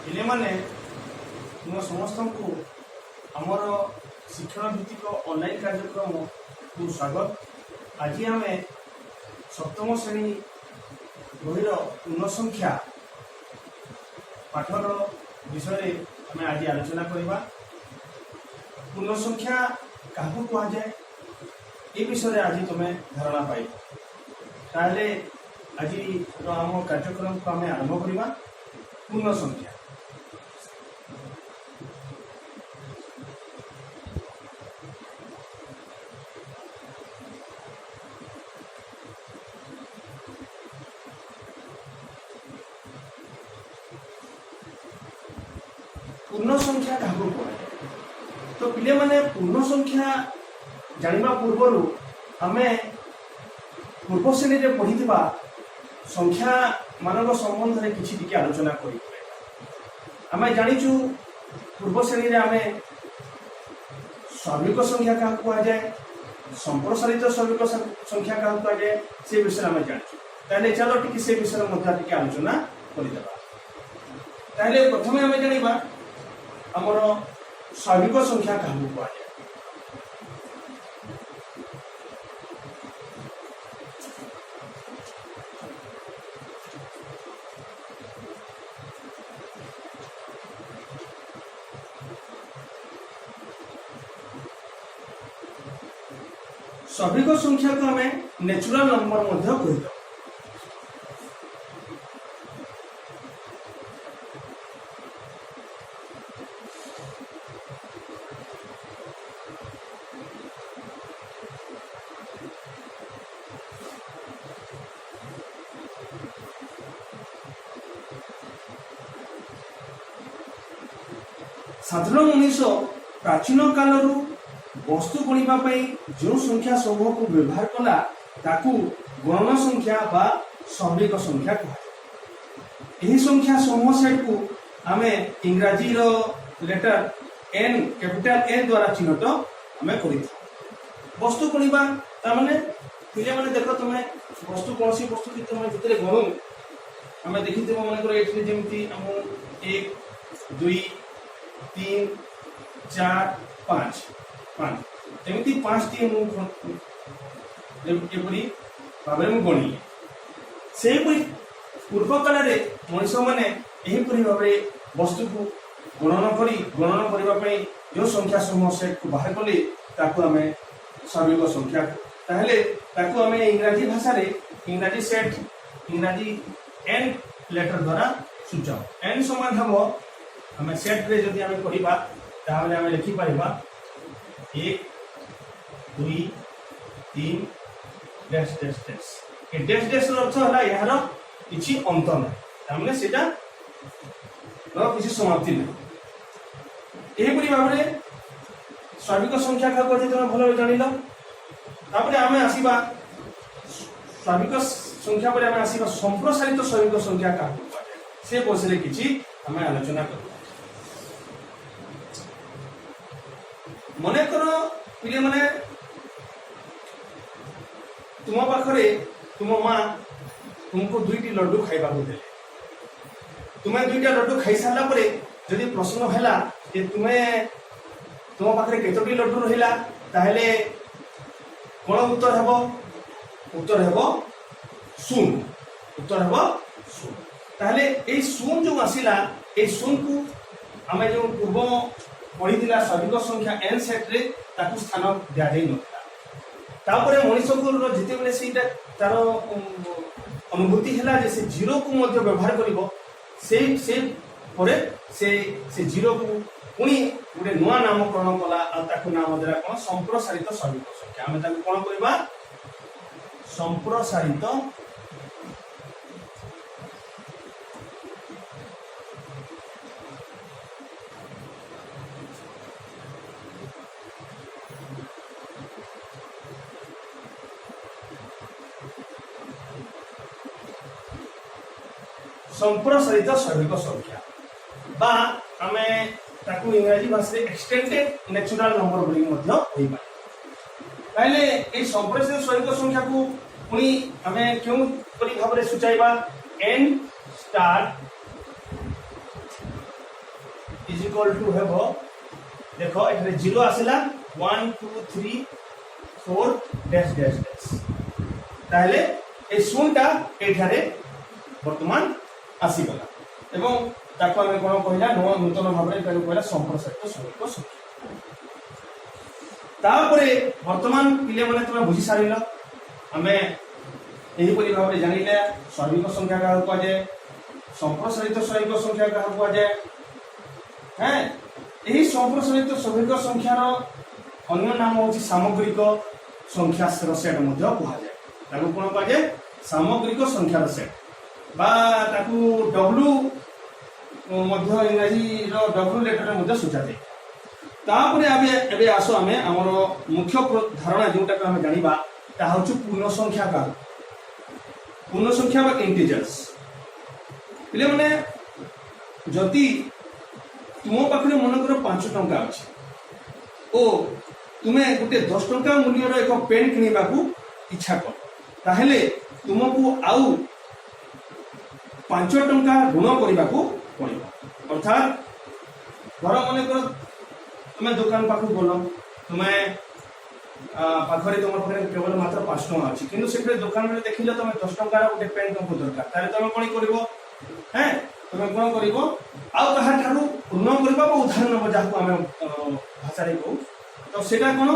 पिले माने तुम समस्त को आमर शिक्षण भित्तिक ऑनलाइन कार्यक्रम को स्वागत। आज आम सप्तम श्रेणी बहिर पूर्ण संख्या पाठर विषय आम आज आलोचना करवा। पूर्ण संख्या क्या कहुए ये विषय आज तुम्हें धारणा पाई ताहले आज आम कार्यक्रम को आम आरंभ करवा। पूर्ण संख्या पूर्ण संख्या क्या कहे तो पिले माने पूर्ण संख्या जानिबा पूर्वर आमे पूर्व श्रेणी में पढ़ी संख्या मानक संबंध में किसी टिके आलोचना करें। आम जाचु पूर्व श्रेणी में आम स्वाभाविक संख्या क्या कहुए, संप्रसारित स्वाभाविक संख्या क्या कहुए से विषय आम जाचु। ताहले चलो टिके से विषय टिके आलोचना करदेबा। ताहले प्रथमे आम जानिबा आमर स्वाभाविक संख्या क्या कहुए। स्वाभाविक संख्या को हमें नेचुरल नंबर मध्य कही। साधारण मनीष प्राचीन कालरू वस्तु गणिबा जो संख्या समूह को व्यवहार कला ताकू गणना संख्या बा स्वाभाविक संख्या कहा। यही संख्या समूह सेट को आम इंग्राजी रो लेटर एन कैपिटल एन द्वारा चिन्हट आम कर वस्तु गणिबा ताने पिले माने देख तुम वस्तु कौन सी वस्तु की तुम जितने गणु आम देखी मन ये जमी आम 1 2 3 4 5 एमती 5टी एपरी भाव में गणिले से पूर्व काल मनीष मैंने यहीपरी भाव वस्तु को गणना करने जो संख्या समूह सेट को बाहर कले आम स्वाभाविक संख्या ताहले आम इंग्राजी भाषा इंग्राजी सेट इंग्राजी एन लेटर द्वारा सूचाऊ। एन समान हम आम सेट रे जदि आम करवा ताहले आम लिखिपर 1 2 3 डैश डैश डैश। ये डैश डैश अर्थ है यार किसी अंत ना तामने सेटा किसी समाप्ति ना। यहीपरि भाव में स्वाभाविक संख्या क्या कहते तुम भल जान। तापर आम आसवा स्वाभाविक संख्या पर आम आसवा संप्रसारित स्वाभाविक संख्या क्या से विषय किसी आम आलोचना कर। मन कर पिले माने तुम पाखरे तुम माँ तुमको 2टी लड्डू खाइबा को देले। तुम्हें 2टा लड्डू खाई सारा परे जदि प्रश्न हैला जे तुम्हें तुम पाखरे केतोटी लड्डू रहिला ताहले कोन उत्तर हेबो? उत्तर हेबो 0। उत्तर हेबो 0। ताहले ए 0 जो आसिला ए 0 को आमे जो पूर्व पढ़ी स्वाभाविक संख्या एन सेट रे ताकू स्थान दिया जाई नथिला। तापरे मनीष को जितेबेले सेटा तार अनुभूति हैला जे से 0 को मध्य व्यवहार करिवो से परे से 0 को पुणी गोटे नुआ नामकरण कला आ ताकू नाम देला कोन संप्रसारित स्वाभाविक संख्या। आमे ताकू कोन करबा संप्रसारित संप्रसारित स्वाभाविक संख्या बा आमे ताकू इंग्राजी भाषा एक्सटेंडेड नेचुरल नंबर बोली मध्य होई पारे। ताहले ए संप्रसारित स्वाभाविक संख्या को पुणी आमे क्यों परि भाव रे सूचाइबा n star is equal to हेबो देखो एठारे 0 आसिला 1 2 3 4 डैश डैश डैश ताहले ए शून्यटा एठारे वर्तमान आसी गला एवं ताको हम कोन कहला नूतन भाबरे ताको कहला संप्रसारित संख्यक संख्या तापरे वर्तमान पिले माने तुम बुझी सारिलो हमें एही परि भाबरे जानिले स्वाभाविक संख्या का हुआ जाए संप्रसारित स्वाभाविक संख्या का हुआ जाए हैं एही संप्रसारित स्वाभाविक संख्यार अन्य नाम होची सामग्रिक संख्या सेट मध्ये कहा जाए ताको कोन कहा जाए सामग्रिक संख्यार सेट बा ताको डब्ल्यू मध्य इंग्रजी रो डब्ल्यू लेटर मध्ये सूचा जाए तापरे एबे आसो आमे हमर मुख्य धारणा जोटा को हम जानिबा ता होची पूर्ण संख्या का पूर्ण संख्या बा इंटीजर्स पिले माने जति तुम पाखरे मन कर 5 टंका अछि ओ तुमे गुटे 10 टंका मूल्यर एक पेन किनिबा को इच्छा कर ताहेले तुमको आउ 5 टंका ऋण करबा को पड़िबो अर्थात घर मन कर तुमे दुकान पाखु बोलो तुमे पाखरे तुम पाखरे केवल मात्र 5 टंका अछि किंतु सेठे दुकान रे देखिलो तुमे 10 टंका गुटे पेन तुमको दरकार तारे तुमे कोनी करबो हैं तुमे कोन करबो आउ कहा ठारू ऋण करबा बा उधार नब जाको हम भाषा रे को तो सेटा कोन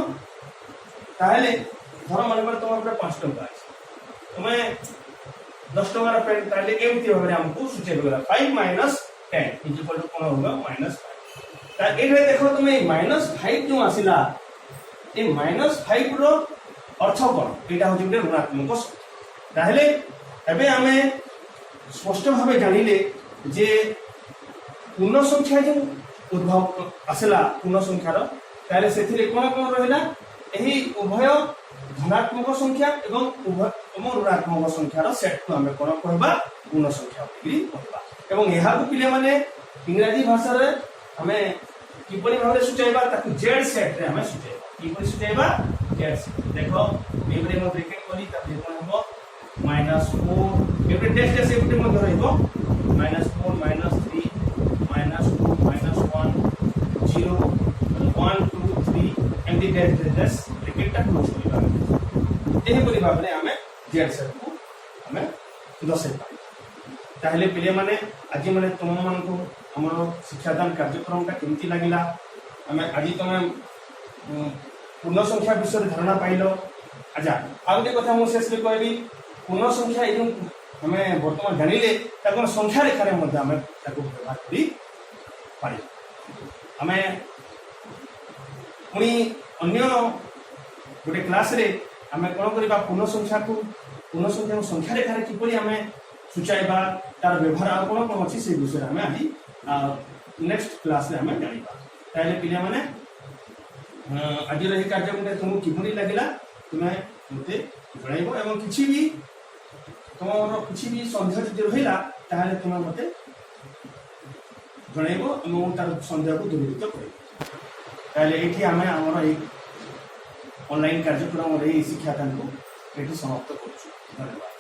ताहेले घर मन पर तुम पाखरे 5 टंका अछि तुमे 10 टंका पेन ताले एमती भाबरे हमको सूचे गला 5 - 10 इज इक्वल टू कोन होगा -5 ता एठे देखो तुमे -5 जो आसिला ए -5 रो अर्थ कोन एटा होची गुटे ऋणात्मक संख्या ताहेले एबे हमें स्पष्ट भाबे जानिले जे पूर्ण संख्या जो उद्भव आसिला पूर्ण संख्यार ताले सेथिरे कोन कोन रहला एही उभय धनात्मक संख्या एवं उभय ऋणात्मक संख्यार सेट को हमें कोन कहबा पूर्ण संख्या बोली कहबा एवं एहा को पिले माने इंग्रजी भाषा रे हमें किपरि भाबरे सुचाइबा ताकु जेड सेट रे हमें सुचाइबा किपरि सुचाइबा जेड सेट देखो एबरे म ब्रैकेट करी ता कोन हबो -4 एबरे डैश डैश एबरे म रहइबो -4 -3 -2 -1 0 1 2 3 एमडी डैश डैश ब्रैकेट ता क्लोज करिबा एही परि भाबरे हमें जेड सेट को हमें दसेबा ताहले पिले माने आज माने तुम मन को हमर शिक्षादान कार्यक्रम का केमती लागिला हमें आज तुम पूर्ण संख्या विषय धारणा पाइलो अच्छा आ गोटे कथा मु शेष रे कहबी पूर्ण संख्या एजं हमें वर्तमान जानिले ताको संख्या रेखा रे मध्ये हमें ताको व्यवहार करी पारि हमें पुनी अन्य गोटे क्लास रे हमें कोन करबा पूर्ण संख्या संख्या रेखा रे किपरि हमें सुचाइबा तार व्यवहार आ कोन कोन अछि से विषय हमें आज नेक्स्ट क्लास रे हमें जानिबा ताले पिले माने आज रही कार्य गुटे तुमको किपरि लागिला तुमे मते जणाइबो एवं किछि भी तुमरो किछि भी संदेह जदि रहिला ताले तुमे मते जणाइबो एवं तार संदेह को दूरीकृत करिबो ताले एठी हमें हमर एक ऑनलाइन कार्यक्रम रे शिक्षादान को एठी समाप्त करछु धन्यवाद।